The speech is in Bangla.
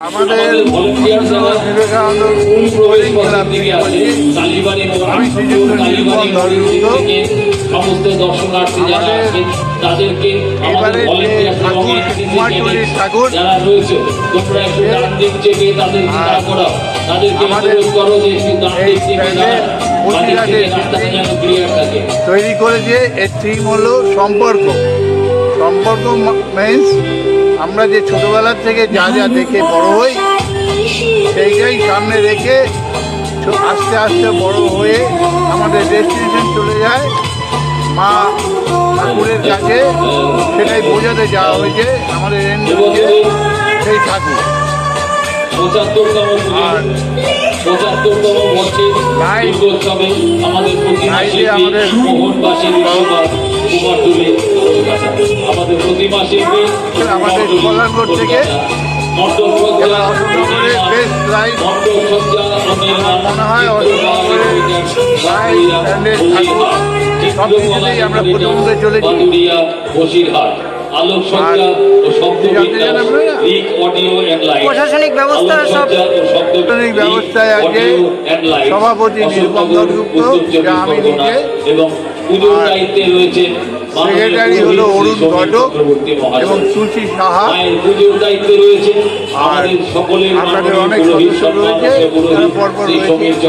আমাদের বিবেকানন্দ আমি শ্রীযুক্ত নির্মল দলযুক্ত সমস্ত দর্শনার্থী যারা আছেন তাদেরকে আমাদের কুমারটুলির ঠাকুর যারা রয়েছে তোমরা একটু ডান দিক চেপে তাদেরকে দাঁড় করাও, তাদেরকে অনুরোধ করো যে একটু ডান দিক চেপে দাঁড়াও, রাস্তাটা যেন ক্লিয়ার থাকে। তৈরি করেছে। এর থিম হলো সম্পর্ক। সম্পর্ক মিন্স আমরা যে ছোটবেলার থেকে যা যা দেখে বড় হই সেইটাই সামনে রেখে আস্তে আস্তে বড় হয়ে আমাদের ডেস্টিনেশন চলে যায় মা ঠাকুরের কাছে। সেটাই বোঝাতে যাওয়া হয়েছে আমাদের এনজিওকে সেই ঠাকুর। আর ৭৫তম বর্ষে দুর্গোৎসবে আমাদের প্রতি মাসে আমাদের প্রতি মাসে আমাদের কল্যাণপুর থেকে অশোকনগরের বেস্ট রাইড মনে হয় অশোকনগরের রাইড স্ট্যান্ডের ঠাকুর সব কিছুতেই আমরা প্রথমত চলেছি। প্রশাসনিক ব্যবস্থা সব প্রশাসনিক ব্যবস্থায় আছে সভাপতি নির্মল দলযুক্ত, যা আমি নিজে, এবং পুজোর দায়িত্বে রয়েছে সেক্রেটারি হলো অরুণ ঘটক এবং সুচি সাহা। পুজোর দায়িত্বে রয়েছে আর সকলের আপনাদের অনেক সদস্য রয়েছে, তারা পরপর রয়েছে।